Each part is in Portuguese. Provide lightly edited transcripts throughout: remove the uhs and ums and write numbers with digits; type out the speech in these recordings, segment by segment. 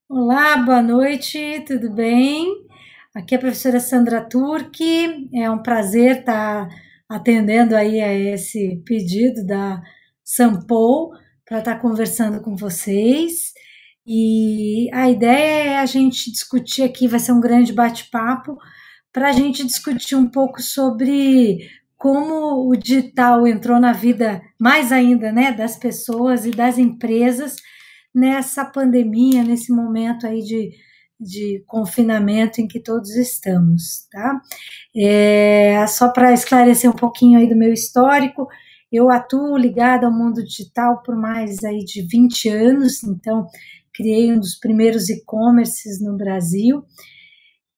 Olá, boa noite, tudo bem? Aqui é a professora Sandra Turque. É um prazer estar atendendo aí a esse pedido da Sampol para estar conversando com vocês. E a ideia é a gente discutir aqui, vai ser um grande bate-papo, para a gente discutir um pouco sobre como o digital entrou na vida mais ainda, né, das pessoas e das empresas nessa pandemia, nesse momento aí de confinamento em que todos estamos, tá? Só para esclarecer um pouquinho aí do meu histórico, eu atuo ligada ao mundo digital por mais aí de 20 anos, então criei um dos primeiros e-commerces no Brasil,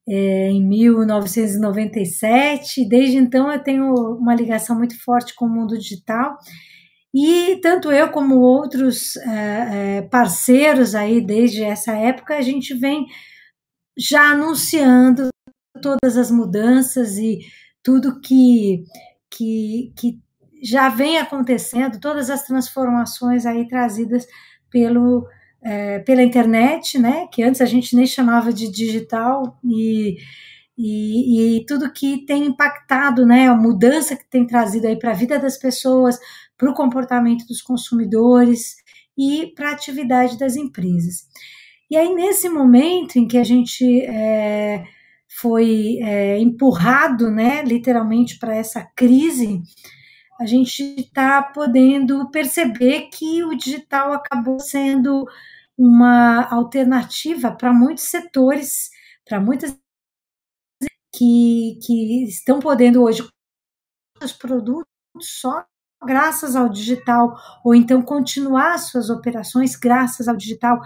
em 1997, e desde então eu tenho uma ligação muito forte com o mundo digital, e tanto eu como outros parceiros aí desde essa época, a gente vem já anunciando todas as mudanças e tudo que já vem acontecendo, todas as transformações aí trazidas pela internet, né? Que antes a gente nem chamava de digital, e tudo que tem impactado, né? A mudança que tem trazido aí para a vida das pessoas, para o comportamento dos consumidores e para a atividade das empresas. E aí, nesse momento em que a gente foi empurrado, né, literalmente, para essa crise, a gente está podendo perceber que o digital acabou sendo uma alternativa para muitos setores, para muitas que estão podendo hoje os produtos só graças ao digital, ou então continuar suas operações graças ao digital.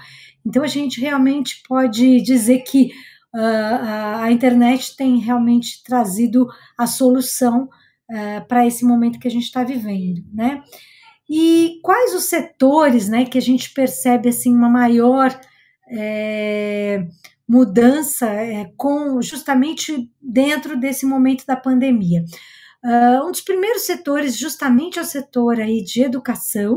Então a gente realmente pode dizer que a internet tem realmente trazido a solução para esse momento que a gente está vivendo, né? E quais os setores, né, que a gente percebe assim uma maior mudança com justamente dentro desse momento da pandemia? Um dos primeiros setores, justamente, é o setor aí de educação,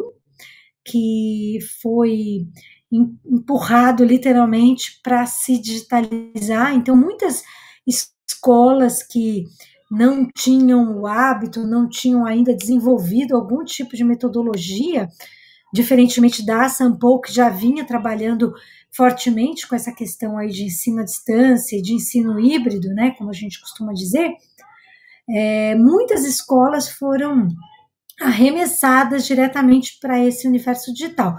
que foi empurrado literalmente para se digitalizar. Então, muitas escolas que não tinham o hábito, não tinham ainda desenvolvido algum tipo de metodologia, diferentemente da Sampol, que já vinha trabalhando fortemente com essa questão aí de ensino à distância e de ensino híbrido, né, como a gente costuma dizer, muitas escolas foram arremessadas diretamente para esse universo digital,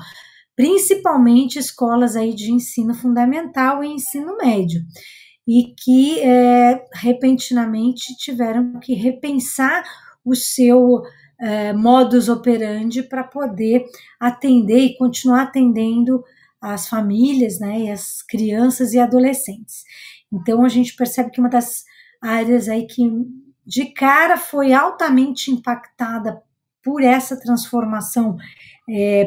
principalmente escolas aí de ensino fundamental e ensino médio, e que repentinamente tiveram que repensar o seu modus operandi para poder atender e continuar atendendo as famílias, né, e as crianças e adolescentes. Então a gente percebe que uma das áreas aí que de cara foi altamente impactada por essa transformação,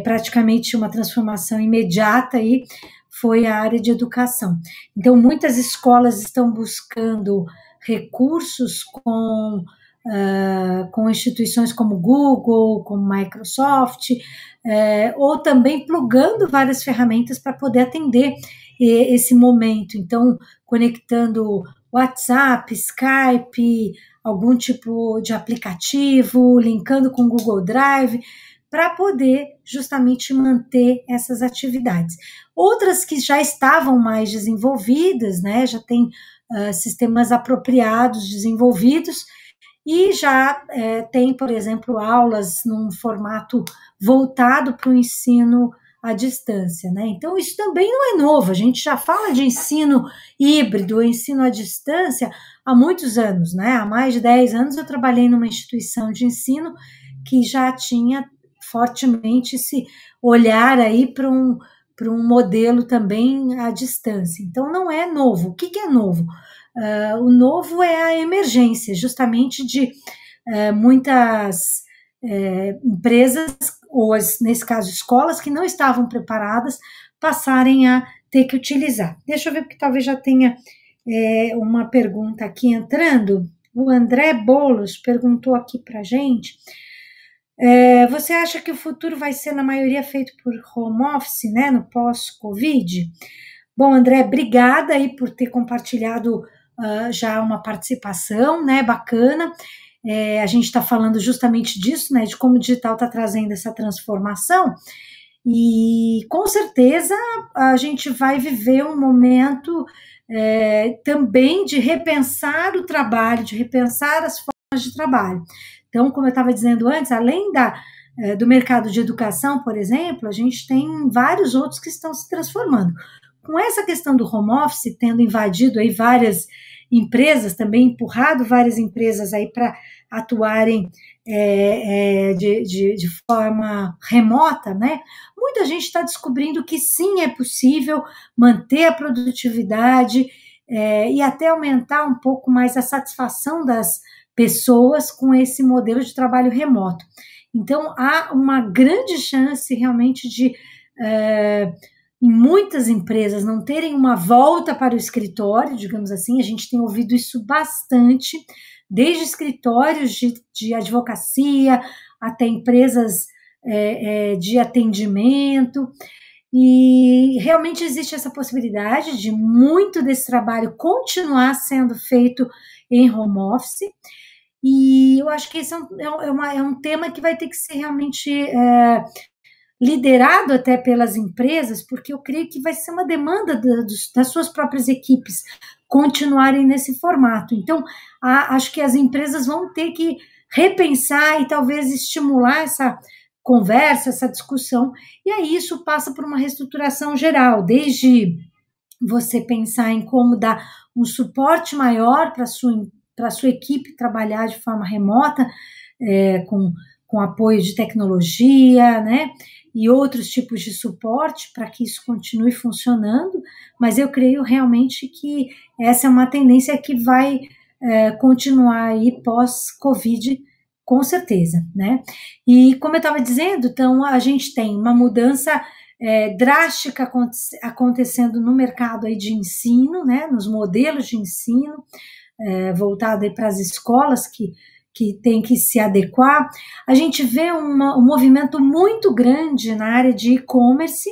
praticamente uma transformação imediata aí, foi a área de educação. Então, muitas escolas estão buscando recursos com instituições como Google, como Microsoft, ou também plugando várias ferramentas para poder atender esse momento. Então, conectando WhatsApp, Skype, algum tipo de aplicativo, linkando com o Google Drive, para poder justamente manter essas atividades. Outras que já estavam mais desenvolvidas, né, já tem sistemas apropriados desenvolvidos, e já tem, por exemplo, aulas num formato voltado para o ensino à distância, né? Então, isso também não é novo, a gente já fala de ensino híbrido, ensino à distância há muitos anos, né? Há mais de 10 anos eu trabalhei numa instituição de ensino que já tinha fortemente esse olhar aí para um modelo também à distância. Então, não é novo. O que é novo? O novo é a emergência, justamente de muitas empresas, ou nesse caso escolas, que não estavam preparadas, passarem a ter que utilizar. Deixa eu ver, porque talvez já tenha uma pergunta aqui entrando. O André Bolos perguntou aqui para a gente. Você acha que o futuro vai ser, na maioria, feito por home office, né, no pós-Covid? Bom, André, obrigada aí por ter compartilhado já uma participação, né, bacana. A gente está falando justamente disso, né, de como o digital está trazendo essa transformação, e com certeza a gente vai viver um momento também de repensar o trabalho, de repensar as formas de trabalho. Então, como eu estava dizendo antes, além do mercado de educação, por exemplo, a gente tem vários outros que estão se transformando. Com essa questão do home office tendo invadido aí várias empresas, também empurrado várias empresas aí para atuarem de forma remota, né? Muita gente está descobrindo que sim, é possível manter a produtividade e até aumentar um pouco mais a satisfação das pessoas com esse modelo de trabalho remoto. Então, há uma grande chance realmente de em muitas empresas não terem uma volta para o escritório, digamos assim. A gente tem ouvido isso bastante, desde escritórios de advocacia até empresas de atendimento, e realmente existe essa possibilidade de muito desse trabalho continuar sendo feito em home office, e eu acho que esse é um tema que vai ter que ser realmente liderado até pelas empresas, porque eu creio que vai ser uma demanda das suas próprias equipes continuarem nesse formato. Então, acho que as empresas vão ter que repensar e talvez estimular essa conversa, essa discussão, e aí isso passa por uma reestruturação geral, desde você pensar em como dar um suporte maior para a sua equipe trabalhar de forma remota, com apoio de tecnologia, né, e outros tipos de suporte para que isso continue funcionando, mas eu creio realmente que essa é uma tendência que vai continuar aí pós-Covid, com certeza, né? E como eu estava dizendo, então a gente tem uma mudança drástica acontecendo no mercado aí de ensino, né, nos modelos de ensino, voltado para as escolas que tem que se adequar. A gente vê um movimento muito grande na área de e-commerce.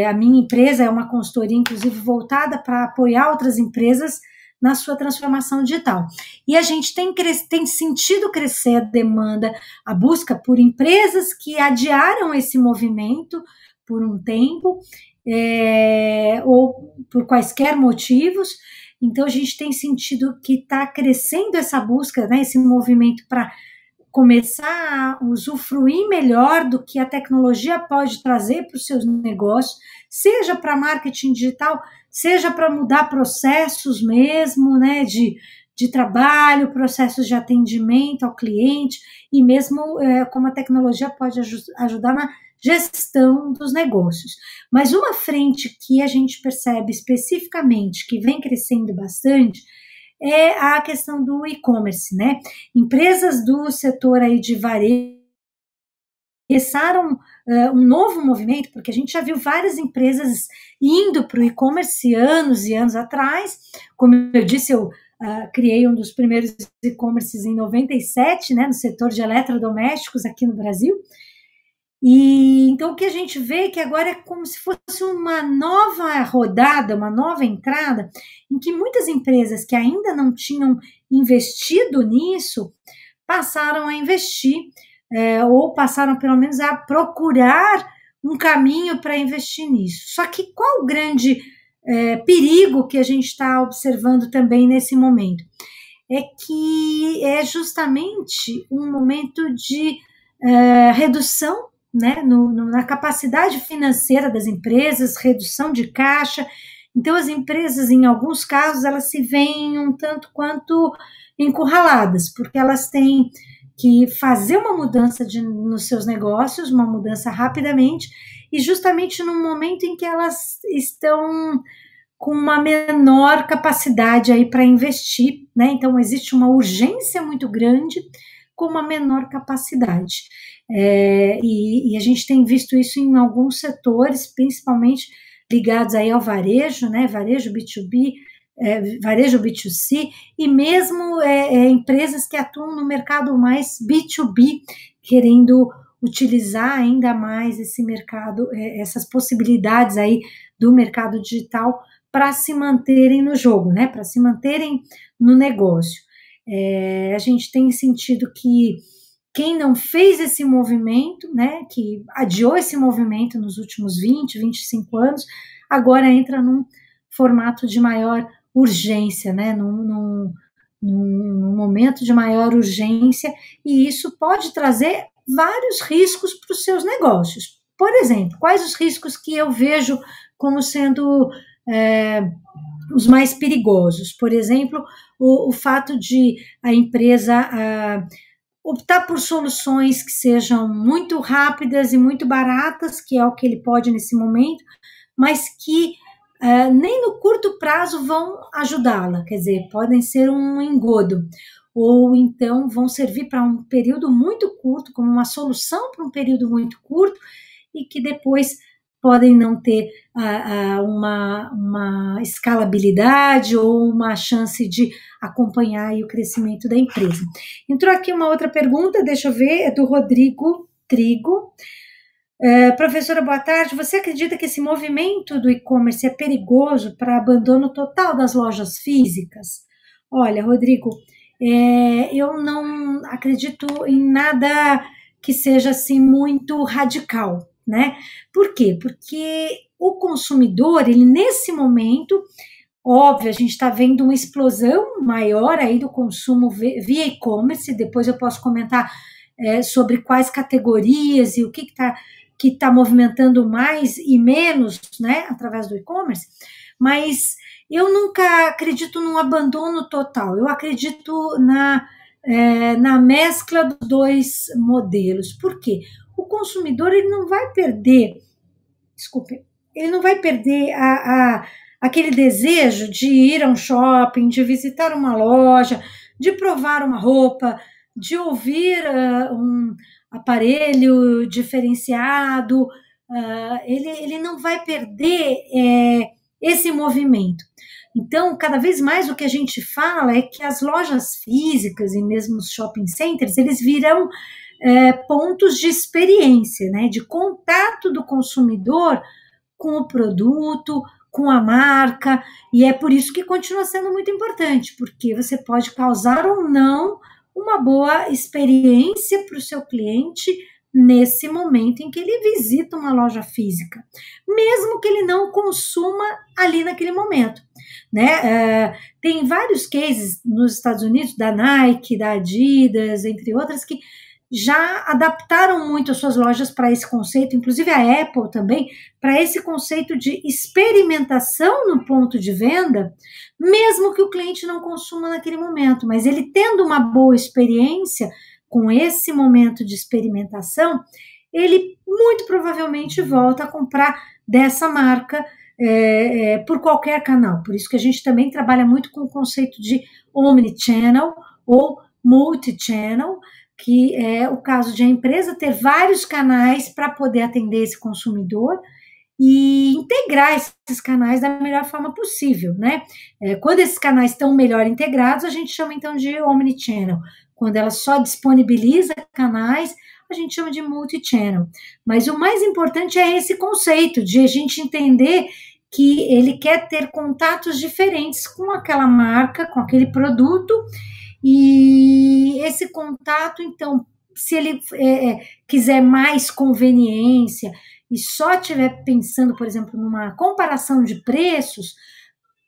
A minha empresa é uma consultoria, inclusive, voltada para apoiar outras empresas na sua transformação digital. E a gente tem sentido crescer a demanda, a busca por empresas que adiaram esse movimento por um tempo, ou por quaisquer motivos. Então, a gente tem sentido que está crescendo essa busca, né, esse movimento para começar a usufruir melhor do que a tecnologia pode trazer para os seus negócios, seja para marketing digital, seja para mudar processos mesmo, né, de trabalho, processos de atendimento ao cliente, e mesmo como a tecnologia pode ajudar na gestão dos negócios. Mas uma frente que a gente percebe especificamente que vem crescendo bastante é a questão do e-commerce, né? Empresas do setor aí de varejo começaram um novo movimento, porque a gente já viu várias empresas indo para o e-commerce anos e anos atrás. Como eu disse, eu criei um dos primeiros e-commerces em 97, né, no setor de eletrodomésticos aqui no Brasil. E então o que a gente vê é que agora é como se fosse uma nova rodada, uma nova entrada, em que muitas empresas que ainda não tinham investido nisso passaram a investir, ou passaram pelo menos a procurar um caminho para investir nisso. Só que qual o grande perigo que a gente está observando também nesse momento? É que é justamente um momento de redução, né, na capacidade financeira das empresas, redução de caixa. Então, as empresas, em alguns casos, elas se veem um tanto quanto encurraladas, porque elas têm que fazer uma mudança nos seus negócios, uma mudança rapidamente, e justamente no momento em que elas estão com uma menor capacidade aí para investir, né? Então, existe uma urgência muito grande com uma menor capacidade. E a gente tem visto isso em alguns setores, principalmente ligados aí ao varejo, né? Varejo B2B, varejo B2C, e mesmo empresas que atuam no mercado mais B2B, querendo utilizar ainda mais esse mercado, essas possibilidades aí do mercado digital para se manterem no jogo, né? Para se manterem no negócio. A gente tem sentido que quem não fez esse movimento, né, que adiou esse movimento nos últimos 20, 25 anos, agora entra num formato de maior urgência, né, num momento de maior urgência, e isso pode trazer vários riscos para os seus negócios. Por exemplo, quais os riscos que eu vejo como sendo os mais perigosos? Por exemplo, o fato de a empresa optar por soluções que sejam muito rápidas e muito baratas, que é o que ele pode nesse momento, mas que nem no curto prazo vão ajudá-la, quer dizer, podem ser um engodo, ou então vão servir para um período muito curto, como uma solução para um período muito curto, e que depois podem não ter uma escalabilidade ou uma chance de acompanhar aí o crescimento da empresa. Entrou aqui uma outra pergunta, deixa eu ver, é do Rodrigo Trigo. Professora, boa tarde. Você acredita que esse movimento do e-commerce é perigoso para abandono total das lojas físicas? Olha, Rodrigo, eu não acredito em nada que seja assim muito radical, né? Por quê? Porque o consumidor, ele nesse momento, óbvio, a gente está vendo uma explosão maior aí do consumo via e-commerce, depois eu posso comentar sobre quais categorias e o que está movimentando mais e menos, né, através do e-commerce, mas eu nunca acredito num abandono total, eu acredito na mescla dos dois modelos. Por quê? O consumidor, ele não vai perder, ele não vai perder aquele desejo de ir a um shopping, de visitar uma loja, de provar uma roupa, de ouvir um aparelho diferenciado, ele não vai perder esse movimento. Então, cada vez mais o que a gente fala é que as lojas físicas e mesmo os shopping centers, eles virão pontos de experiência, né, de contato do consumidor com o produto, com a marca, e é por isso que continua sendo muito importante, porque você pode causar ou não uma boa experiência para o seu cliente nesse momento em que ele visita uma loja física, mesmo que ele não consuma ali naquele momento, né? Tem vários cases nos Estados Unidos, da Nike, da Adidas, entre outras, que já adaptaram muito as suas lojas para esse conceito, inclusive a Apple também, para esse conceito de experimentação no ponto de venda, mesmo que o cliente não consuma naquele momento, mas ele tendo uma boa experiência com esse momento de experimentação, ele muito provavelmente volta a comprar dessa marca por qualquer canal. Por isso que a gente também trabalha muito com o conceito de omnichannel ou multichannel, que é o caso de a empresa ter vários canais para poder atender esse consumidor e integrar esses canais da melhor forma possível, né? Quando esses canais estão melhor integrados, a gente chama então de omnichannel. Quando ela só disponibiliza canais, a gente chama de multichannel. Mas o mais importante é esse conceito de a gente entender que ele quer ter contatos diferentes com aquela marca, com aquele produto, e esse contato, então, se ele quiser mais conveniência e só estiver pensando, por exemplo, numa comparação de preços,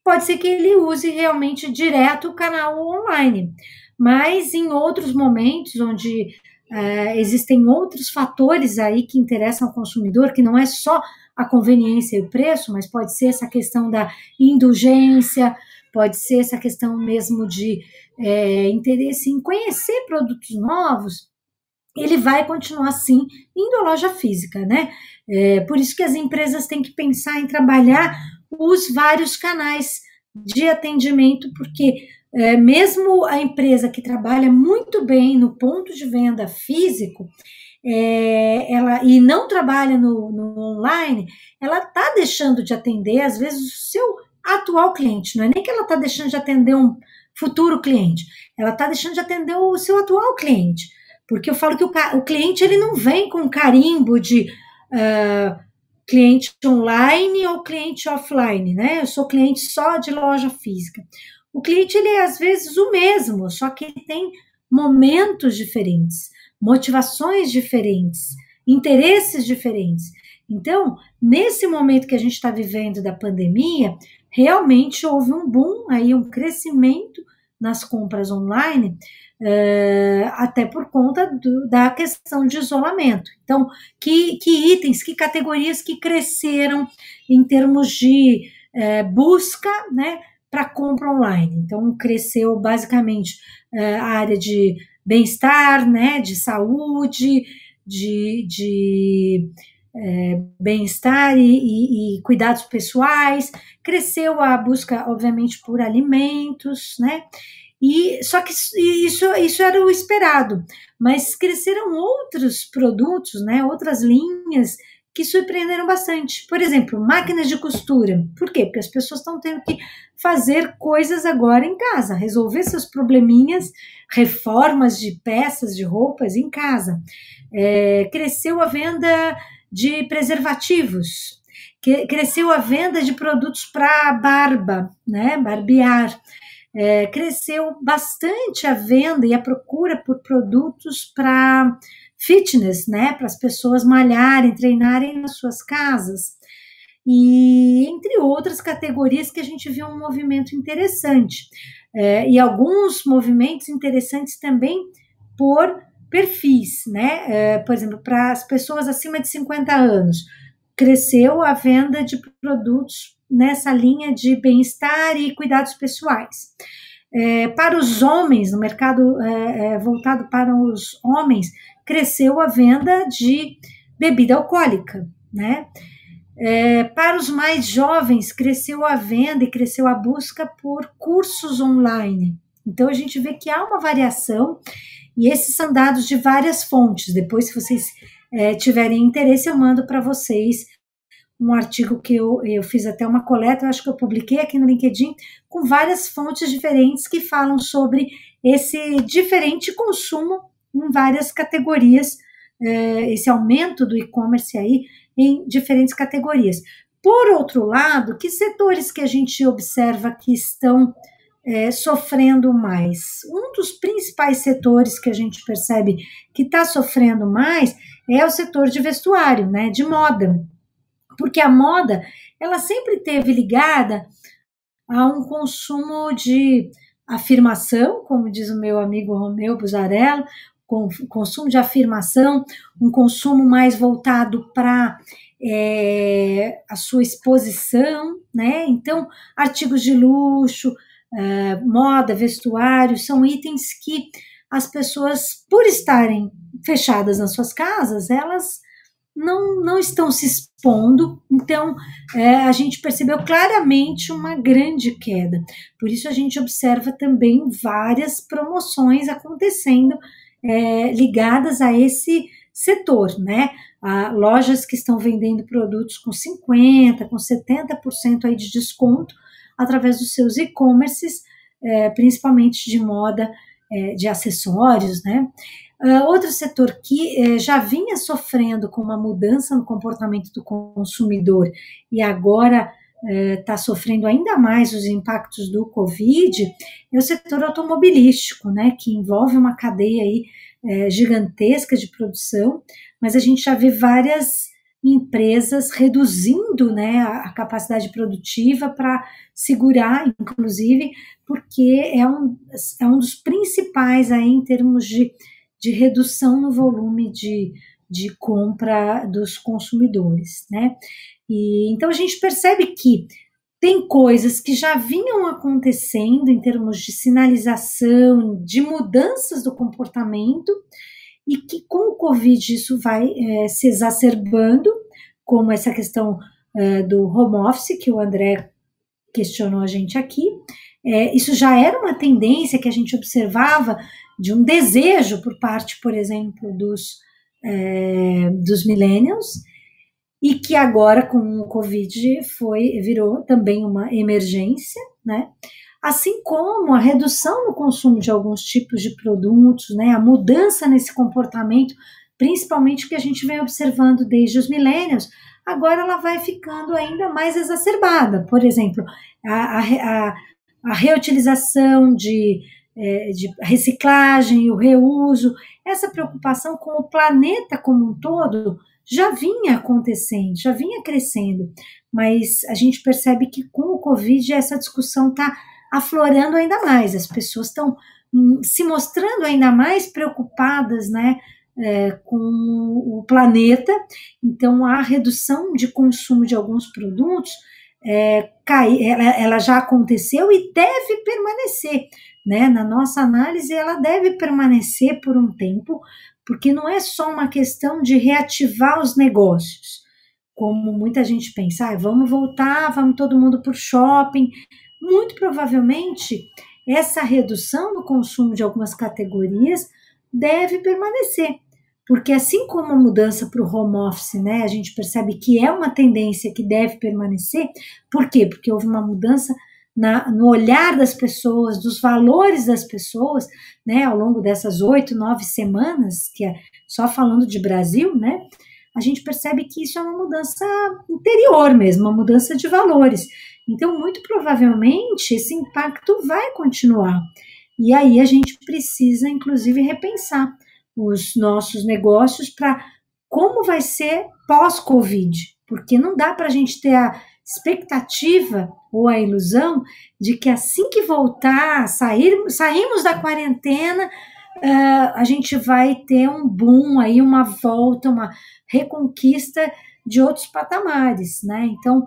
pode ser que ele use realmente direto o canal online. Mas em outros momentos, onde existem outros fatores aí que interessam ao consumidor, que não é só a conveniência e o preço, mas pode ser essa questão da indulgência, pode ser essa questão mesmo de interesse em conhecer produtos novos, ele vai continuar, sim, indo à loja física, né? Por isso que as empresas têm que pensar em trabalhar os vários canais de atendimento, porque mesmo a empresa que trabalha muito bem no ponto de venda físico, e não trabalha no online, ela está deixando de atender, às vezes, o seu atual cliente. Não é nem que ela está deixando de atender um futuro cliente, ela está deixando de atender o seu atual cliente, porque eu falo que o cliente, ele não vem com carimbo de cliente online ou cliente offline, né? Eu sou cliente só de loja física. O cliente, ele é às vezes o mesmo, só que ele tem momentos diferentes, motivações diferentes, interesses diferentes. Então, nesse momento que a gente está vivendo da pandemia, realmente houve um boom, aí um crescimento nas compras online, até por conta da questão de isolamento. Então, que itens, que categorias que cresceram em termos de busca, né, para compra online. Então, cresceu basicamente a área de bem-estar, né, de saúde, de bem-estar e cuidados pessoais, cresceu a busca, obviamente, por alimentos, né? E só que isso era o esperado, mas cresceram outros produtos, né? Outras linhas que surpreenderam bastante. Por exemplo, máquinas de costura. Por quê? Porque as pessoas estão tendo que fazer coisas agora em casa, resolver seus probleminhas, reformas de peças de roupas em casa. Cresceu a venda de preservativos, cresceu a venda de produtos para barba, né, barbear, cresceu bastante a venda e a procura por produtos para fitness, né, para as pessoas malharem, treinarem nas suas casas, e entre outras categorias que a gente viu um movimento interessante, e alguns movimentos interessantes também por perfis, né? Por exemplo, para as pessoas acima de 50 anos, cresceu a venda de produtos nessa linha de bem-estar e cuidados pessoais. Para os homens, no mercado voltado para os homens, cresceu a venda de bebida alcoólica, né? Para os mais jovens, cresceu a venda e cresceu a busca por cursos online. Então, a gente vê que há uma variação. E esses são dados de várias fontes. Depois, se vocês tiverem interesse, eu mando para vocês um artigo que eu fiz até uma coleta, eu acho que eu publiquei aqui no LinkedIn, com várias fontes diferentes que falam sobre esse diferente consumo em várias categorias, esse aumento do e-commerce aí em diferentes categorias. Por outro lado, que setores que a gente observa que estão sofrendo mais? Um dos principais setores que a gente percebe que está sofrendo mais é o setor de vestuário, né, de moda, porque a moda ela sempre teve ligada a um consumo de afirmação, como diz o meu amigo Romeu Buzarello, consumo de afirmação, um consumo mais voltado para a sua exposição, né? Então, artigos de luxo, moda, vestuário, são itens que as pessoas, por estarem fechadas nas suas casas, elas não estão se expondo, então a gente percebeu claramente uma grande queda. Por isso a gente observa também várias promoções acontecendo ligadas a esse setor, né? Lojas que estão vendendo produtos com 50%, com 70% aí de desconto, através dos seus e-commerces, principalmente de moda, de acessórios, né? Outro setor que já vinha sofrendo com uma mudança no comportamento do consumidor e agora está sofrendo ainda mais os impactos do Covid é o setor automobilístico, né? Que envolve uma cadeia aí, gigantesca de produção, mas a gente já vê várias empresas reduzindo, né, a capacidade produtiva para segurar, inclusive, porque é um dos principais aí em termos de redução no volume de compra dos consumidores, né? E então a gente percebe que tem coisas que já vinham acontecendo em termos de sinalização, de mudanças do comportamento, e que com o Covid isso vai se exacerbando, como essa questão do home office, que o André questionou a gente aqui. Isso já era uma tendência que a gente observava de um desejo por parte, por exemplo, dos millennials, e que agora com o Covid virou também uma emergência, né? Assim como a redução no consumo de alguns tipos de produtos, né? A mudança nesse comportamento, principalmente que a gente vem observando desde os millennials, agora ela vai ficando ainda mais exacerbada. Por exemplo, a, a, a reutilização de reciclagem, o reuso, essa preocupação com o planeta como um todo já vinha acontecendo, já vinha crescendo, mas a gente percebe que com o Covid essa discussão está aflorando ainda mais, as pessoas estão se mostrando ainda mais preocupadas, né, com o planeta, então a redução de consumo de alguns produtos ela já aconteceu e deve permanecer, né? Na nossa análise, ela deve permanecer por um tempo, porque não é só uma questão de reativar os negócios, como muita gente pensa, vamos voltar, vamos todo mundo para o shopping. Muito provavelmente, essa redução do consumo de algumas categorias deve permanecer, porque assim como a mudança para o home office, né, a gente percebe que é uma tendência que deve permanecer. Por quê? Porque houve uma mudança no olhar das pessoas, dos valores das pessoas, né, ao longo dessas 8, 9 semanas, que é só falando de Brasil, né, a gente percebe que isso é uma mudança interior mesmo, uma mudança de valores. Então, muito provavelmente, esse impacto vai continuar. E aí a gente precisa, inclusive, repensar os nossos negócios para como vai ser pós-Covid, porque não dá para a gente ter a expectativa ou a ilusão de que assim que voltar, saímos da quarentena, a gente vai ter um boom aí, uma volta, uma reconquista de outros patamares, né? Então,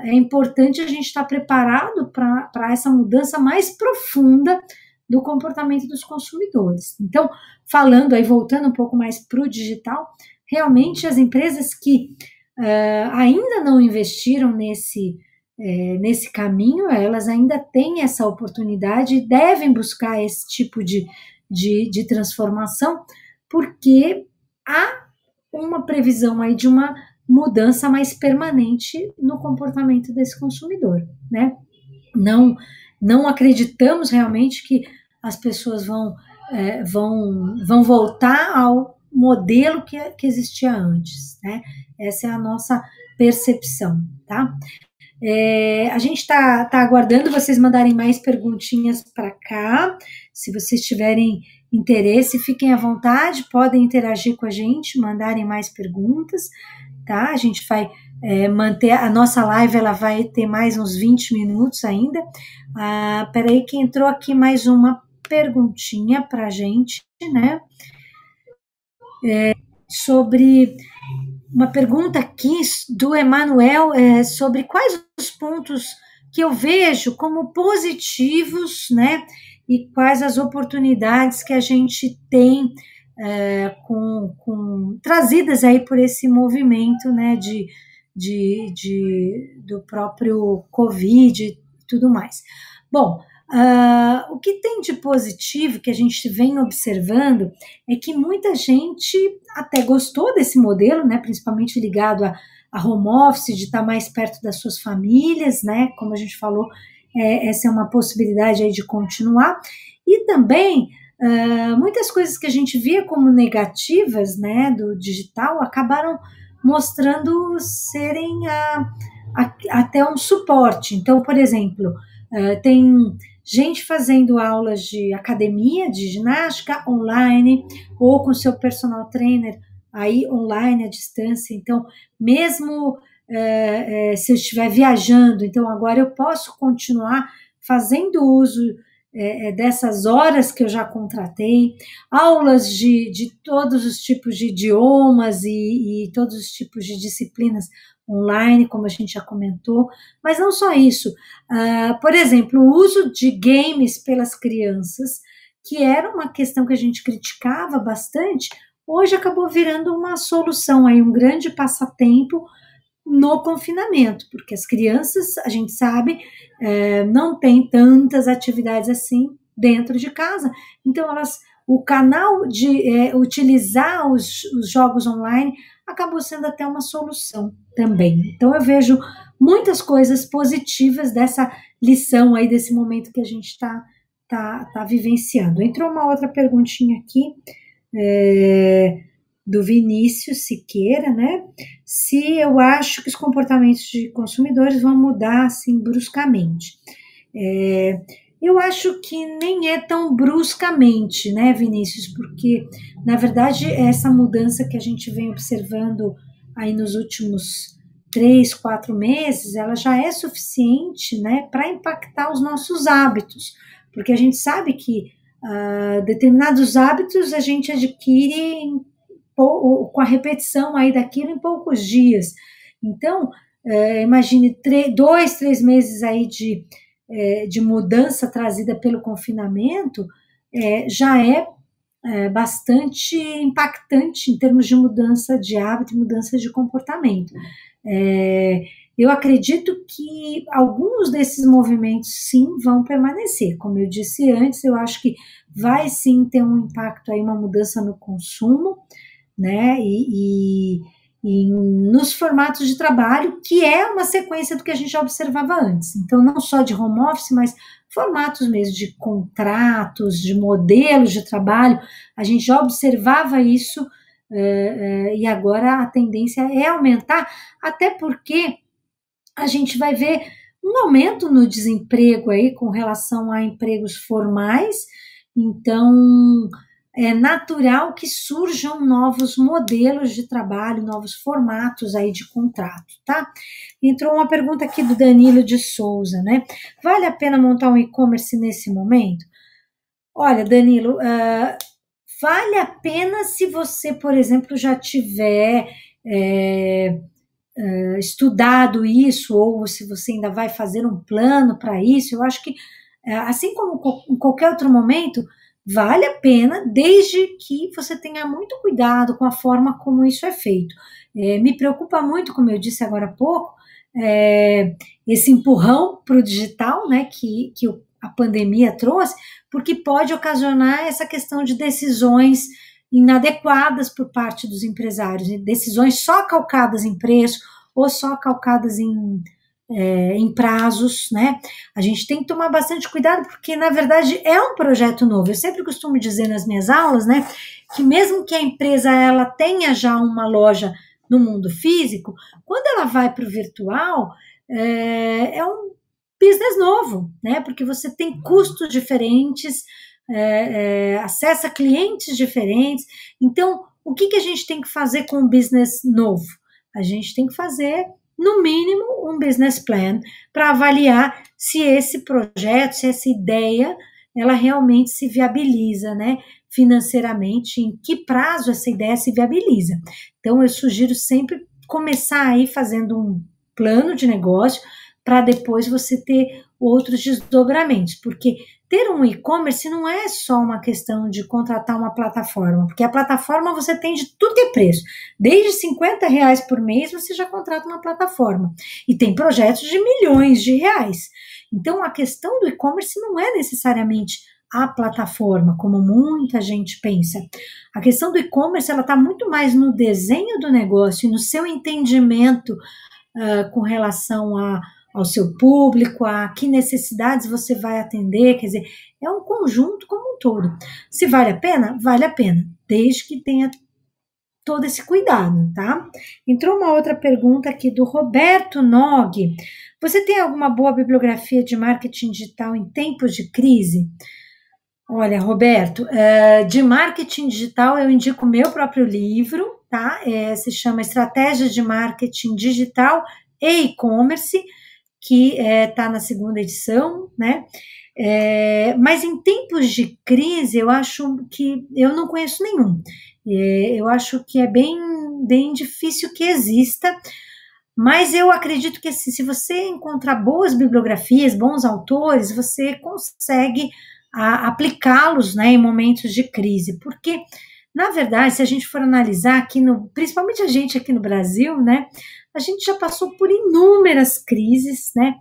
é importante a gente estar preparado para essa mudança mais profunda do comportamento dos consumidores. Então, falando aí, voltando um pouco mais para o digital, realmente as empresas que ainda não investiram nesse caminho, elas ainda têm essa oportunidade e devem buscar esse tipo de transformação, porque há uma previsão aí de uma mudança mais permanente no comportamento desse consumidor, né? Não acreditamos realmente que as pessoas vão voltar ao modelo que existia antes, né? Essa é a nossa percepção, tá? A gente está aguardando vocês mandarem mais perguntinhas para cá. Se vocês tiverem interesse, fiquem à vontade, podem interagir com a gente, mandarem mais perguntas, tá? A gente vai manter a nossa live, ela vai ter mais uns 20 minutos ainda. Peraí que entrou aqui mais uma perguntinha para a gente, né? Sobre uma pergunta aqui do Emanuel sobre quais os pontos que eu vejo como positivos, né? E quais as oportunidades que a gente tem trazidas aí por esse movimento, né? Do próprio Covid e tudo mais. Bom, o que tem de positivo que a gente vem observando é que muita gente até gostou desse modelo, né, principalmente ligado a home office, de estar mais perto das suas famílias, né, como a gente falou, essa é uma possibilidade aí de continuar, e também muitas coisas que a gente via como negativas, né, do digital, acabaram mostrando serem até um suporte. Então, por exemplo, tem gente fazendo aulas de academia, de ginástica online, ou com seu personal trainer aí online à distância. Então, mesmo se eu estiver viajando, então agora eu posso continuar fazendo uso dessas horas que eu já contratei, aulas de todos os tipos de idiomas e todos os tipos de disciplinas online, como a gente já comentou, mas não só isso. Por exemplo, o uso de games pelas crianças, que era uma questão que a gente criticava bastante, hoje acabou virando uma solução, aí, um grande passatempo no confinamento, porque as crianças, a gente sabe, não têm tantas atividades assim dentro de casa, então o canal de utilizar os jogos online acabou sendo até uma solução também. Então eu vejo muitas coisas positivas dessa lição aí, desse momento que a gente está vivenciando. Entrou uma outra perguntinha aqui, do Vinícius Siqueira, né? Se eu acho que os comportamentos de consumidores vão mudar assim bruscamente. Eu acho que nem é tão bruscamente, né, Vinícius? Porque, na verdade, essa mudança que a gente vem observando aí nos últimos 3, 4 meses, ela já é suficiente, né, para impactar os nossos hábitos. Porque a gente sabe que determinados hábitos a gente adquire com a repetição aí daquilo em poucos dias. Então, imagine 2, 3 meses aí de mudança trazida pelo confinamento, já bastante impactante em termos de mudança de hábito e mudança de comportamento. Eu acredito que alguns desses movimentos, sim, vão permanecer. Como eu disse antes, eu acho que vai, sim, ter um impacto aí, uma mudança no consumo, né, e nos formatos de trabalho, que é uma sequência do que a gente já observava antes. Então, não só de home office, mas formatos mesmo de contratos, de modelos de trabalho, a gente já observava isso, e agora a tendência é aumentar, até porque a gente vai ver um aumento no desemprego aí com relação a empregos formais, então é natural que surjam novos modelos de trabalho, novos formatos aí de contrato, tá? Entrou uma pergunta aqui do Danilo de Souza, né? Vale a pena montar um e-commerce nesse momento? Olha, Danilo, vale a pena se você, por exemplo, já tiver estudado isso, ou se você ainda vai fazer um plano para isso. Eu acho que, assim como em qualquer outro momento, vale a pena, desde que você tenha muito cuidado com a forma como isso é feito. Me preocupa muito, como eu disse agora há pouco, esse empurrão para o digital, né, que a pandemia trouxe, porque pode ocasionar essa questão de decisões inadequadas por parte dos empresários, decisões só calcadas em preço ou só calcadas em prazos, né? A gente tem que tomar bastante cuidado, porque, na verdade, é um projeto novo. Eu sempre costumo dizer nas minhas aulas, né, que mesmo que a empresa ela tenha já uma loja no mundo físico, quando ela vai para o virtual, é um business novo, né? Porque você tem custos diferentes, acessa clientes diferentes. Então, o que a gente tem que fazer com o business novo? A gente tem que fazer, no mínimo, um business plan para avaliar se esse projeto, se essa ideia, ela realmente se viabiliza, né, financeiramente, em que prazo essa ideia se viabiliza. Então, eu sugiro sempre começar aí fazendo um plano de negócio para depois você ter outros desdobramentos, porque ter um e-commerce não é só uma questão de contratar uma plataforma, porque a plataforma você tem de tudo que é preço. Desde R$50 por mês você já contrata uma plataforma. E tem projetos de milhões de reais. Então a questão do e-commerce não é necessariamente a plataforma, como muita gente pensa. A questão do e-commerce ela está muito mais no desenho do negócio e no seu entendimento com relação ao seu público, a que necessidades você vai atender, quer dizer, é um conjunto como um todo. Se vale a pena? Vale a pena, desde que tenha todo esse cuidado, tá? Entrou uma outra pergunta aqui do Roberto Nog. Você tem alguma boa bibliografia de marketing digital em tempos de crise? Olha, Roberto, de marketing digital eu indico o meu próprio livro, tá? Se chama Estratégias de Marketing Digital e E-Commerce, que está na 2ª edição, né? Mas em tempos de crise, eu acho que eu não conheço nenhum. Eu acho que é bem difícil que exista, mas eu acredito que assim, se você encontrar boas bibliografias, bons autores, você consegue aplicá-los, né, em momentos de crise, porque, na verdade, se a gente for analisar aqui, principalmente a gente aqui no Brasil, né, a gente já passou por inúmeras crises, né,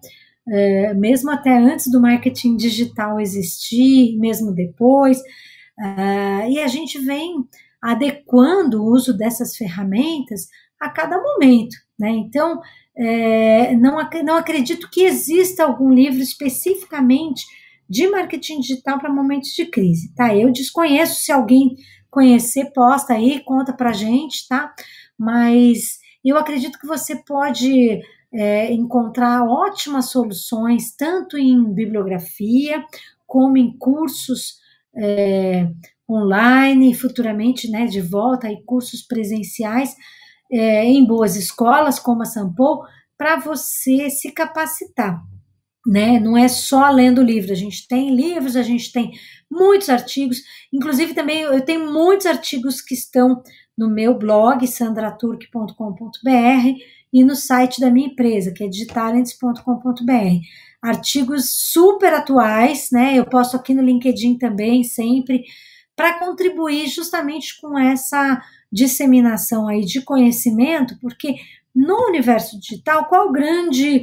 mesmo até antes do marketing digital existir, mesmo depois, e a gente vem adequando o uso dessas ferramentas a cada momento, né? Então, não acredito que exista algum livro especificamente de marketing digital para momentos de crise, tá? Eu desconheço se alguém conhecer, posta aí, conta pra gente, tá? Mas eu acredito que você pode encontrar ótimas soluções, tanto em bibliografia, como em cursos online, futuramente, né, de volta, aí cursos presenciais, em boas escolas, como a Sampo, para você se capacitar, né? Não é só lendo livro, a gente tem livros, a gente tem muitos artigos, inclusive também eu tenho muitos artigos que estão no meu blog, sandraturk.com.br, e no site da minha empresa, que é digitalents.com.br. Artigos super atuais, né? Eu posto aqui no LinkedIn também, sempre, para contribuir justamente com essa disseminação aí de conhecimento, porque no universo digital, qual o grande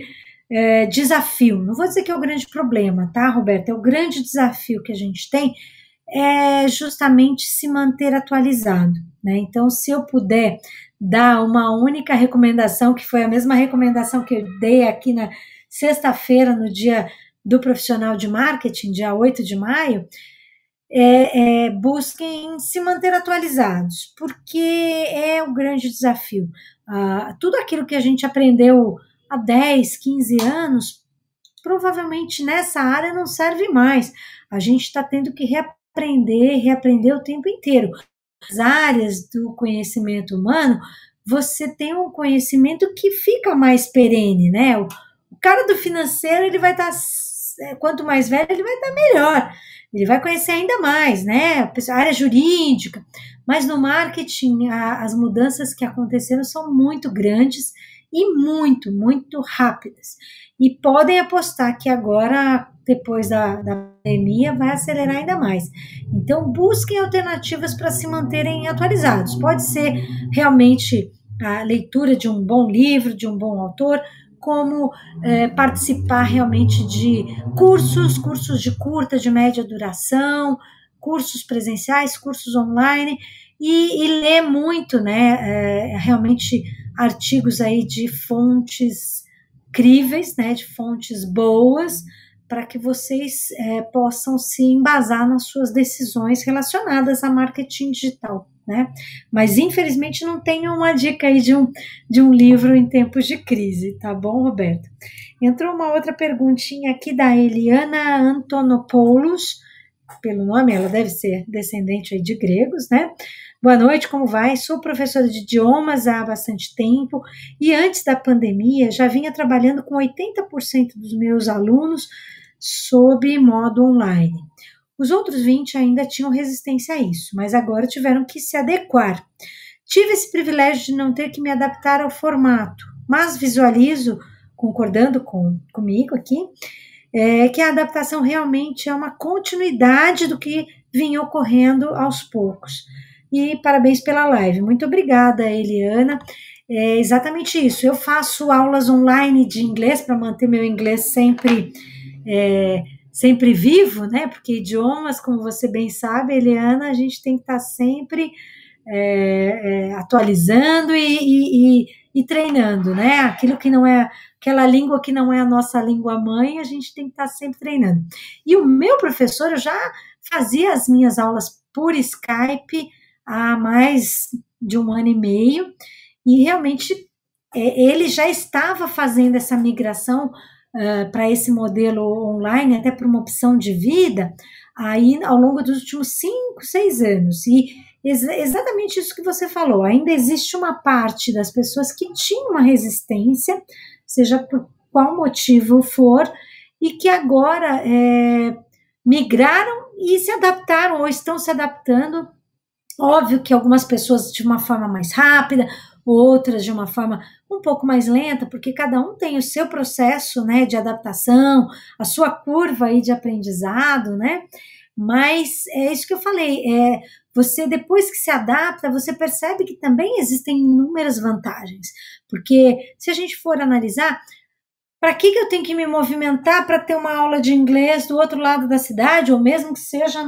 desafio? Não vou dizer que é o grande problema, tá, Roberto? É o grande desafio que a gente tem é justamente se manter atualizado, né? Então, se eu puder dar uma única recomendação, que foi a mesma recomendação que eu dei aqui na sexta-feira, no dia do profissional de marketing, dia 8 de maio, busquem se manter atualizados, porque é o grande desafio. Tudo aquilo que a gente aprendeu há 10, 15 anos, provavelmente nessa área não serve mais. A gente está tendo que reaprender o tempo inteiro. As áreas do conhecimento humano, você tem um conhecimento que fica mais perene, né? O cara do financeiro, ele vai estar, quanto mais velho, ele vai estar melhor. Ele vai conhecer ainda mais, né? A área jurídica. Mas no marketing, as mudanças que aconteceram são muito grandes e muito, muito rápidas. E podem apostar que agora, depois da pandemia, vai acelerar ainda mais. Então, busquem alternativas para se manterem atualizados. Pode ser realmente a leitura de um bom livro, de um bom autor, como participar realmente de cursos de curta, de média duração, cursos presenciais, cursos online, e ler muito, né, realmente artigos aí de fontes críveis, né, de fontes boas, para que vocês possam se embasar nas suas decisões relacionadas a marketing digital, né? Mas infelizmente não tenho uma dica aí de um livro em tempos de crise, tá bom, Roberto? Entrou uma outra perguntinha aqui da Eliana Antonopoulos, pelo nome, ela deve ser descendente aí de gregos, né? Boa noite, como vai? Sou professora de idiomas há bastante tempo e antes da pandemia já vinha trabalhando com 80% dos meus alunos sob modo online. Os outros 20% ainda tinham resistência a isso, mas agora tiveram que se adequar. Tive esse privilégio de não ter que me adaptar ao formato, mas visualizo, concordando comigo aqui, que a adaptação realmente é uma continuidade do que vinha ocorrendo aos poucos. E parabéns pela live. Muito obrigada, Eliana. É exatamente isso. Eu faço aulas online de inglês para manter meu inglês sempre vivo, né? Porque idiomas, como você bem sabe, Eliana, a gente tem que estar sempre atualizando e treinando, né? Aquilo que não é aquela língua que não é a nossa língua mãe, a gente tem que estar sempre treinando. E o meu professor, eu já fazia as minhas aulas por Skype há mais de 1 ano e meio, e realmente ele já estava fazendo essa migração para esse modelo online, até por uma opção de vida, aí ao longo dos últimos 5, 6 anos. E exatamente isso que você falou, ainda existe uma parte das pessoas que tinham uma resistência, seja por qual motivo for, e que agora migraram e se adaptaram, ou estão se adaptando. Óbvio que algumas pessoas de uma forma mais rápida, outras de uma forma um pouco mais lenta, porque cada um tem o seu processo, né, de adaptação, a sua curva aí de aprendizado, né? Mas é isso que eu falei, você depois que se adapta, você percebe que também existem inúmeras vantagens, porque se a gente for analisar, para que eu tenho que me movimentar para ter uma aula de inglês do outro lado da cidade, ou mesmo que seja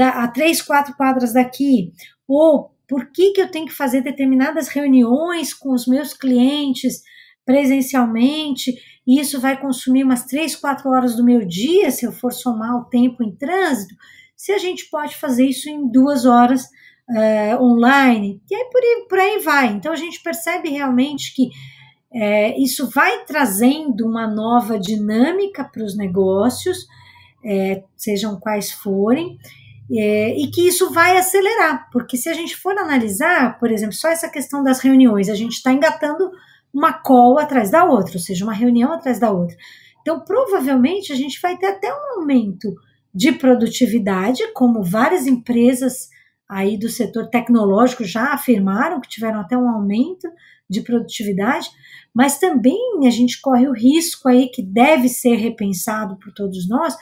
a 3, 4 quadras daqui? Ou por que eu tenho que fazer determinadas reuniões com os meus clientes presencialmente, e isso vai consumir umas 3, 4 horas do meu dia, se eu for somar o tempo em trânsito, se a gente pode fazer isso em 2 horas online, e aí por aí vai. Então a gente percebe realmente que isso vai trazendo uma nova dinâmica para os negócios, sejam quais forem, e que isso vai acelerar, porque se a gente for analisar, por exemplo, só essa questão das reuniões, a gente está engatando uma call atrás da outra, ou seja, uma reunião atrás da outra. Então, provavelmente, a gente vai ter até um aumento de produtividade, como várias empresas aí do setor tecnológico já afirmaram que tiveram até um aumento de produtividade, mas também a gente corre o risco aí que deve ser repensado por todos nós,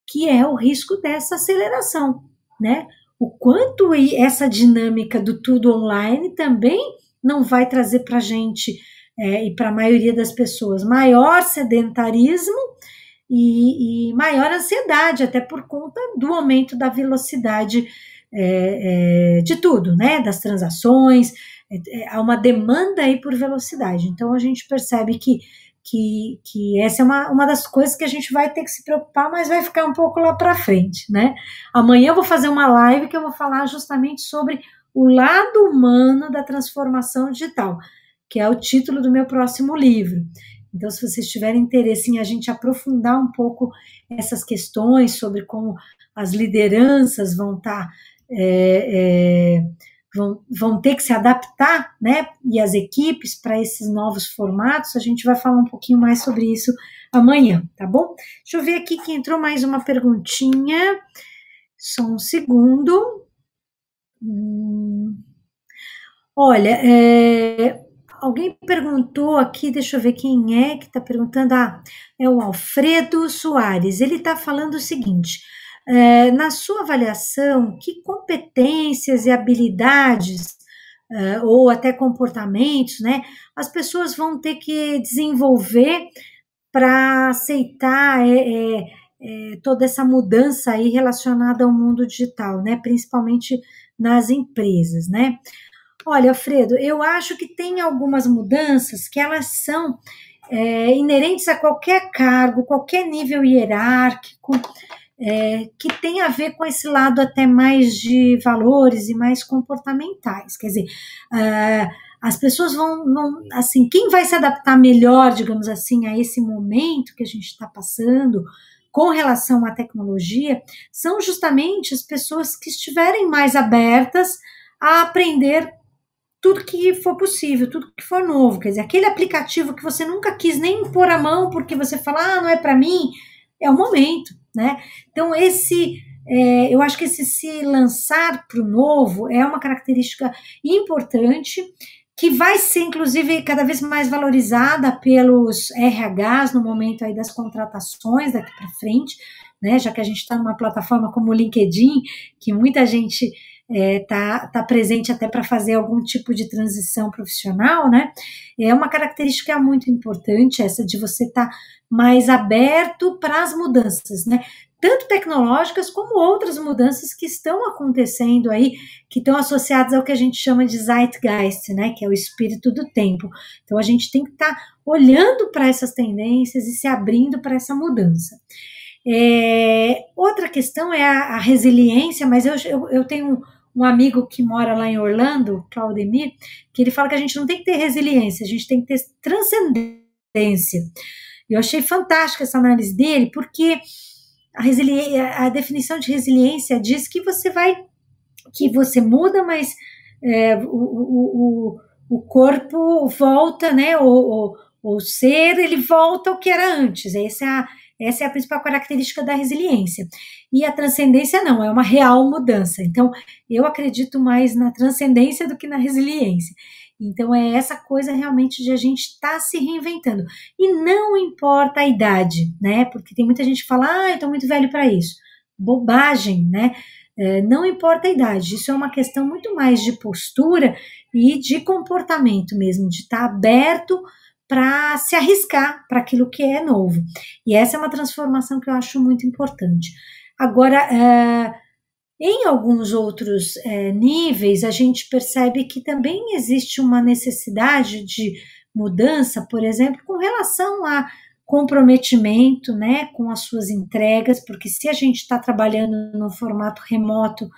que é o risco dessa aceleração, né? O quanto essa dinâmica do tudo online também não vai trazer para a gente e para a maioria das pessoas maior sedentarismo e maior ansiedade, até por conta do aumento da velocidade de tudo, né? Das transações, há uma demanda aí por velocidade. Então a gente percebe que essa é uma das coisas que a gente vai ter que se preocupar, mas vai ficar um pouco lá para frente, né? Amanhã eu vou fazer uma live que eu vou falar justamente sobre o lado humano da transformação digital, que é o título do meu próximo livro. Então, se vocês tiverem interesse em a gente aprofundar um pouco essas questões sobre como as lideranças vão estar vão ter que se adaptar, né, e as equipes para esses novos formatos, a gente vai falar um pouquinho mais sobre isso amanhã, tá bom? Deixa eu ver aqui que entrou mais uma perguntinha, só um segundo. Olha, alguém perguntou aqui, deixa eu ver quem é que está perguntando, é o Alfredo Soares, ele está falando o seguinte: na sua avaliação, que competências e habilidades, ou até comportamentos, né, as pessoas vão ter que desenvolver para aceitar toda essa mudança aí relacionada ao mundo digital, né, principalmente nas empresas, né? Olha, Alfredo, eu acho que tem algumas mudanças que elas são inerentes a qualquer cargo, qualquer nível hierárquico, que tem a ver com esse lado até mais de valores e mais comportamentais. Quer dizer, as pessoas vão, assim, quem vai se adaptar melhor, digamos assim, a esse momento que a gente está passando com relação à tecnologia, são justamente as pessoas que estiverem mais abertas a aprender tudo que for possível, tudo que for novo. Quer dizer, aquele aplicativo que você nunca quis nem pôr a mão porque você fala, não é para mim, é o momento, né? Então, eu acho que esse se lançar para o novo é uma característica importante, que vai ser, inclusive, cada vez mais valorizada pelos RHs no momento aí das contratações daqui para frente, né? Já que a gente está numa plataforma como o LinkedIn, que muita gente tá presente até para fazer algum tipo de transição profissional, né? É uma característica muito importante essa de você estar mais aberto para as mudanças, né? Tanto tecnológicas como outras mudanças que estão acontecendo aí, que estão associadas ao que a gente chama de Zeitgeist, né? Que é o espírito do tempo. Então a gente tem que estar olhando para essas tendências e se abrindo para essa mudança. Outra questão é a resiliência, mas eu tenho um amigo que mora lá em Orlando, Claudemir, que ele fala que a gente não tem que ter resiliência, a gente tem que ter transcendência. Eu achei fantástica essa análise dele, porque a definição de resiliência diz que você muda, mas o corpo volta, né? O ser, ele volta ao que era antes. Essa é a principal característica da resiliência. E a transcendência não, é uma real mudança. Então, eu acredito mais na transcendência do que na resiliência. Então, é essa coisa realmente de a gente estar se reinventando. E não importa a idade, né? Porque tem muita gente que fala, eu estou muito velho para isso. Bobagem, né? Não importa a idade. Isso é uma questão muito mais de postura e de comportamento mesmo, de estar aberto para se arriscar para aquilo que é novo. E essa é uma transformação que eu acho muito importante. Agora, em alguns outros níveis, a gente percebe que também existe uma necessidade de mudança, por exemplo, com relação a comprometimento, né, com as suas entregas, porque se a gente está trabalhando no formato remoto,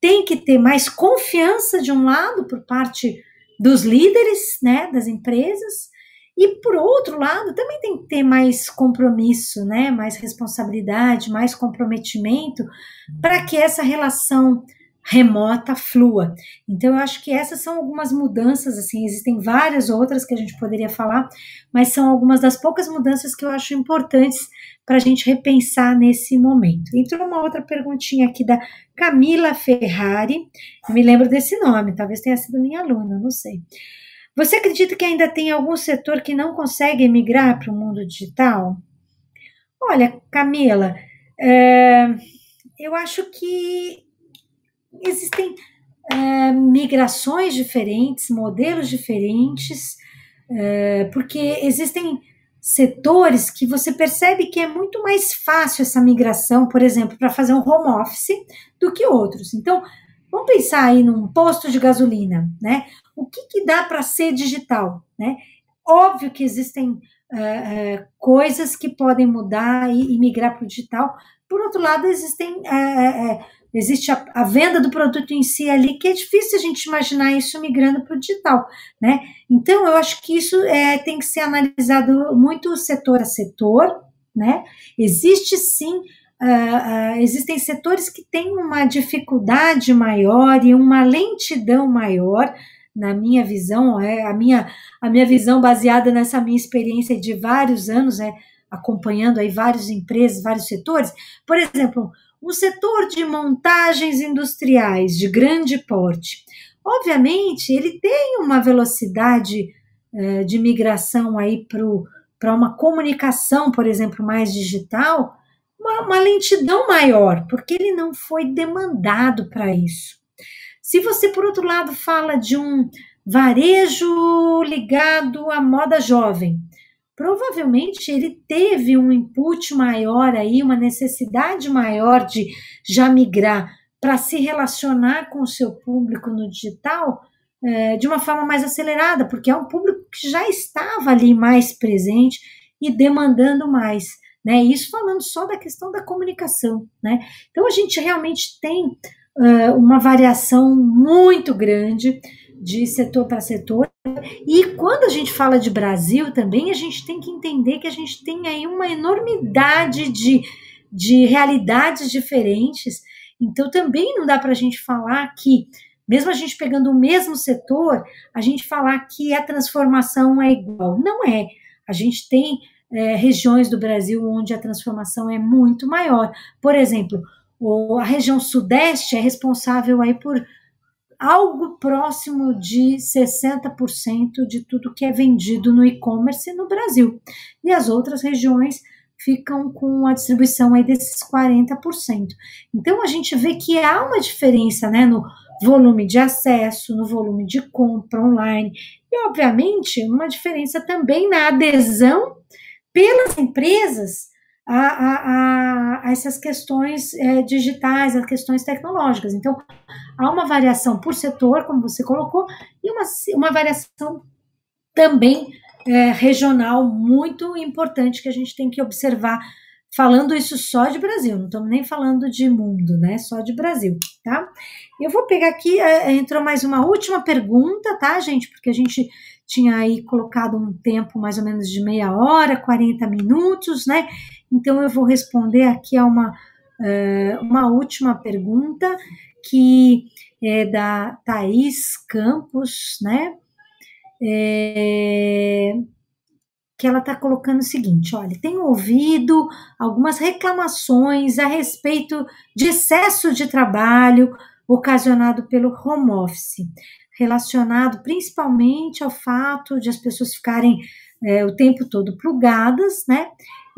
tem que ter mais confiança de um lado por parte dos líderes, né, das empresas, e por outro lado também tem que ter mais compromisso, né, mais responsabilidade, mais comprometimento para que essa relação remota flua. Então eu acho que essas são algumas mudanças, assim, existem várias outras que a gente poderia falar, mas são algumas das poucas mudanças que eu acho importantes para a gente repensar nesse momento. Entrou uma outra perguntinha aqui da Camila Ferrari, eu me lembro desse nome, talvez tenha sido minha aluna, não sei. Você acredita que ainda tem algum setor que não consegue migrar para o mundo digital? Olha, Camila, eu acho que existem migrações diferentes, modelos diferentes, porque existem setores que você percebe que é muito mais fácil essa migração, por exemplo, para fazer um home office do que outros. Então, vamos pensar aí num posto de gasolina, né? O que dá para ser digital, né? Óbvio que existem coisas que podem mudar e migrar para o digital. Por outro lado, existe a venda do produto em si ali, que é difícil a gente imaginar isso migrando para o digital, né? Então, eu acho que isso tem que ser analisado muito setor a setor, né? Existe sim, existem setores que têm uma dificuldade maior e uma lentidão maior, na minha visão, a minha visão baseada nessa minha experiência de vários anos, acompanhando aí várias empresas, vários setores. Por exemplo, um setor de montagens industriais de grande porte, obviamente ele tem uma velocidade de migração aí para uma comunicação, por exemplo, mais digital, uma lentidão maior, porque ele não foi demandado para isso. Se você, por outro lado, fala de um varejo ligado à moda jovem, provavelmente ele teve um input maior aí, uma necessidade maior de já migrar para se relacionar com o seu público no digital de uma forma mais acelerada, porque é um público que já estava ali mais presente e demandando mais, né? Isso falando só da questão da comunicação, né? Então a gente realmente tem uma variação muito grande de setor para setor. E quando a gente fala de Brasil também, a gente tem que entender que a gente tem aí uma enormidade de realidades diferentes. Então também não dá para a gente falar que, mesmo a gente pegando o mesmo setor, a gente falar que a transformação é igual. Não é. A gente tem regiões do Brasil onde a transformação é muito maior. Por exemplo, a região sudeste é responsável aí por algo próximo de 60% de tudo que é vendido no e-commerce no Brasil. E as outras regiões ficam com a distribuição aí desses 40%. Então, a gente vê que há uma diferença, né, no volume de acesso, no volume de compra online, e, obviamente, uma diferença também na adesão pelas empresas a essas questões digitais, as questões tecnológicas. Então, há uma variação por setor, como você colocou, e uma variação também regional muito importante que a gente tem que observar, falando isso só de Brasil, não estamos nem falando de mundo, né? Só de Brasil, tá? Eu vou pegar aqui, entrou mais uma última pergunta, tá, gente? Porque a gente tinha aí colocado um tempo mais ou menos de meia hora, 40 minutos, né? Então eu vou responder aqui a uma última pergunta, que é da Thaís Campos, né? Que ela está colocando o seguinte: olha, tenho ouvido algumas reclamações a respeito de excesso de trabalho ocasionado pelo home office, relacionado principalmente ao fato de as pessoas ficarem o tempo todo plugadas, né?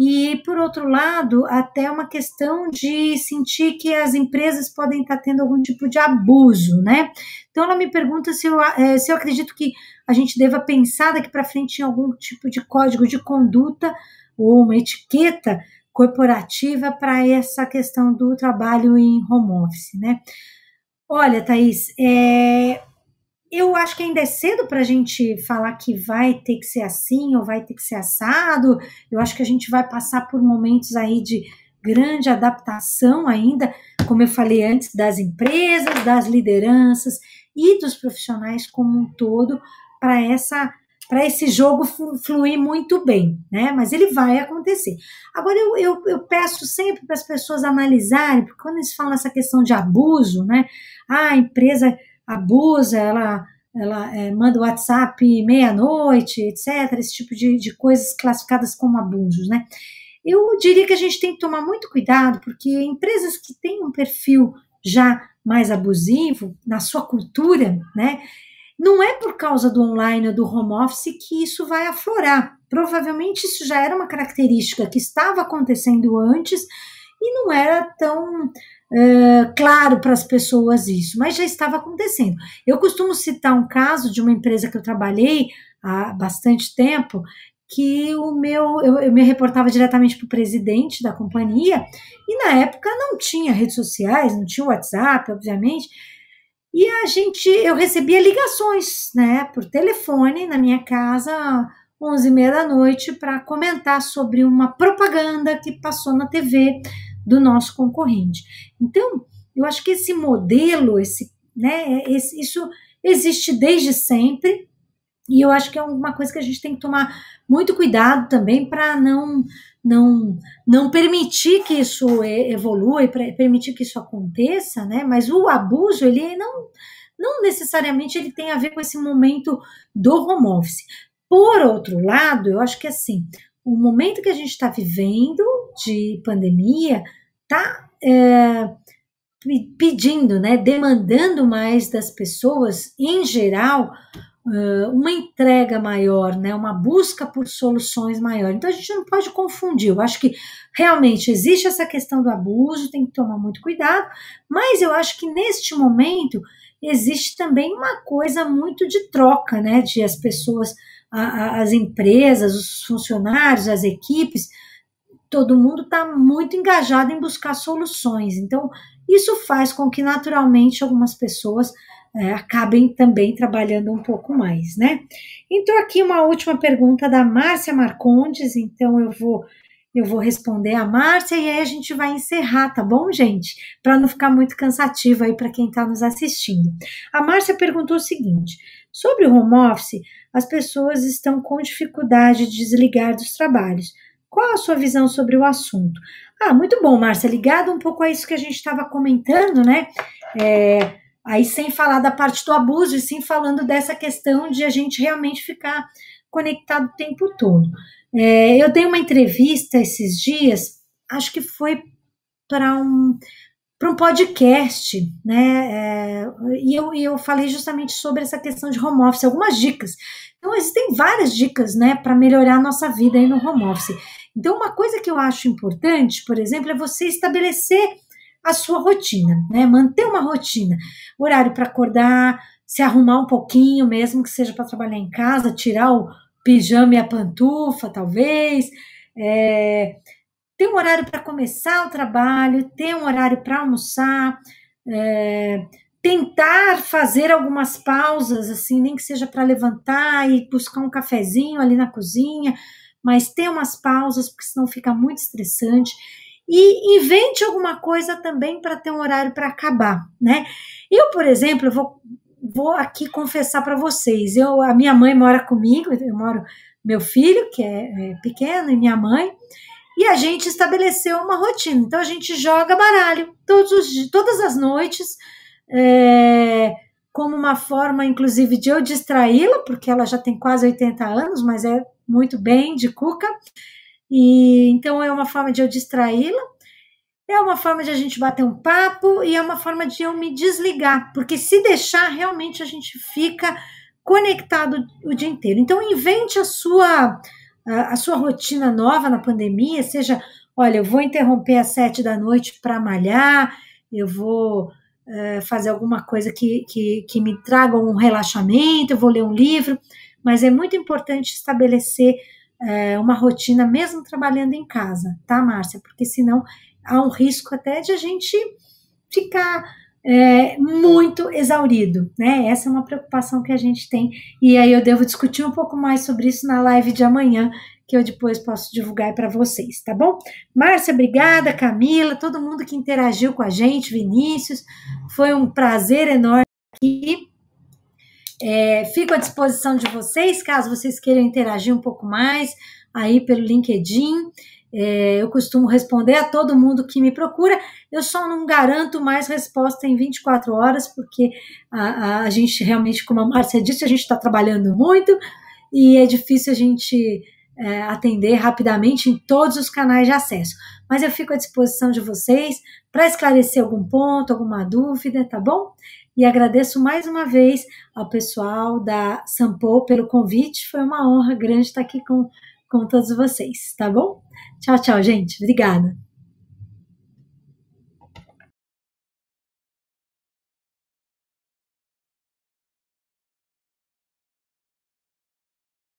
E, por outro lado, até uma questão de sentir que as empresas podem estar tendo algum tipo de abuso, né? Então, ela me pergunta se eu acredito que a gente deva pensar daqui para frente em algum tipo de código de conduta ou uma etiqueta corporativa para essa questão do trabalho em home office, né? Olha, Thaís, eu acho que ainda é cedo para a gente falar que vai ter que ser assim ou vai ter que ser assado. Eu acho que a gente vai passar por momentos aí de grande adaptação ainda, como eu falei antes, das empresas, das lideranças e dos profissionais como um todo, para essa para esse jogo fluir muito bem, né? Mas ele vai acontecer. Agora, eu peço sempre para as pessoas analisarem, porque quando eles falam essa questão de abuso, né? Ah, a empresa abusa, ela manda o WhatsApp meia-noite, etc., esse tipo de coisas classificadas como abusos, né? Eu diria que a gente tem que tomar muito cuidado, porque empresas que têm um perfil já mais abusivo na sua cultura, né? Não é por causa do online ou do home office que isso vai aflorar. Provavelmente isso já era uma característica que estava acontecendo antes e não era tão claro para as pessoas isso, mas já estava acontecendo. Eu costumo citar um caso de uma empresa que eu trabalhei há bastante tempo, que eu me reportava diretamente para o presidente da companhia, e na época não tinha redes sociais, não tinha WhatsApp, obviamente, e eu recebia ligações, né, por telefone na minha casa, 11h30 da noite, para comentar sobre uma propaganda que passou na TV do nosso concorrente. Então, eu acho que esse modelo, isso existe desde sempre, e eu acho que é uma coisa que a gente tem que tomar muito cuidado também para não permitir que isso evolua e permitir que isso aconteça, né? Mas o abuso, ele não necessariamente ele tem a ver com esse momento do home office. Por outro lado, eu acho que assim, o momento que a gente está vivendo de pandemia está pedindo, né, demandando mais das pessoas, em geral, uma entrega maior, né, uma busca por soluções maior. Então a gente não pode confundir. Eu acho que realmente existe essa questão do abuso, tem que tomar muito cuidado, mas eu acho que neste momento existe também uma coisa muito de troca, né, de as pessoas, as empresas, os funcionários, as equipes, todo mundo está muito engajado em buscar soluções. Então, isso faz com que, naturalmente, algumas pessoas acabem também trabalhando um pouco mais, né? Então, aqui uma última pergunta da Márcia Marcondes, então eu vou responder a Márcia e aí a gente vai encerrar, tá bom, gente? Para não ficar muito cansativo aí para quem está nos assistindo. A Márcia perguntou o seguinte: sobre o home office, as pessoas estão com dificuldade de desligar dos trabalhos. Qual a sua visão sobre o assunto? Ah, muito bom, Márcia, ligado um pouco a isso que a gente estava comentando, né? Aí sem falar da parte do abuso, e sim falando dessa questão de a gente realmente ficar conectado o tempo todo. Eu dei uma entrevista esses dias, acho que foi para um podcast, né? E eu falei justamente sobre essa questão de home office, algumas dicas. Então, existem várias dicas, né, para melhorar a nossa vida aí no home office. Então, uma coisa que eu acho importante, por exemplo, é você estabelecer a sua rotina, né? Manter uma rotina, horário para acordar, se arrumar um pouquinho, mesmo que seja para trabalhar em casa, tirar o pijama e a pantufa, talvez. Ter um horário para começar o trabalho, ter um horário para almoçar, tentar fazer algumas pausas, assim, nem que seja para levantar e buscar um cafezinho ali na cozinha, mas ter umas pausas, porque senão fica muito estressante. E invente alguma coisa também para ter um horário para acabar, né? Eu, por exemplo, vou aqui confessar para vocês, a minha mãe mora comigo, meu filho, que é pequeno, e minha mãe, e a gente estabeleceu uma rotina. Então, a gente joga baralho todas as noites, como uma forma, inclusive, de eu distraí-la, porque ela já tem quase 80 anos, mas é muito bem de cuca. E então, é uma forma de eu distraí-la, é uma forma de a gente bater um papo e é uma forma de eu me desligar, porque se deixar, realmente a gente fica conectado o dia inteiro. Então, invente a sua rotina nova na pandemia, seja, olha, eu vou interromper às 7 da noite para malhar, eu vou fazer alguma coisa que me traga um relaxamento, eu vou ler um livro, mas é muito importante estabelecer uma rotina mesmo trabalhando em casa, tá, Márcia? Porque senão há um risco até de a gente ficar muito exaurido, né? Essa é uma preocupação que a gente tem, e aí eu devo discutir um pouco mais sobre isso na live de amanhã, que eu depois posso divulgar para vocês, tá bom? Márcia, obrigada, Camila, todo mundo que interagiu com a gente, Vinícius, foi um prazer enorme aqui. Fico à disposição de vocês, caso vocês queiram interagir um pouco mais aí pelo LinkedIn. Eu costumo responder a todo mundo que me procura, eu só não garanto mais resposta em 24 horas, porque a gente realmente, como a Márcia disse, a gente está trabalhando muito e é difícil a gente atender rapidamente em todos os canais de acesso. Mas eu fico à disposição de vocês para esclarecer algum ponto, alguma dúvida, tá bom? E agradeço mais uma vez ao pessoal da Sampo pelo convite, foi uma honra grande estar aqui com todos vocês, tá bom? Tchau, tchau, gente. Obrigada.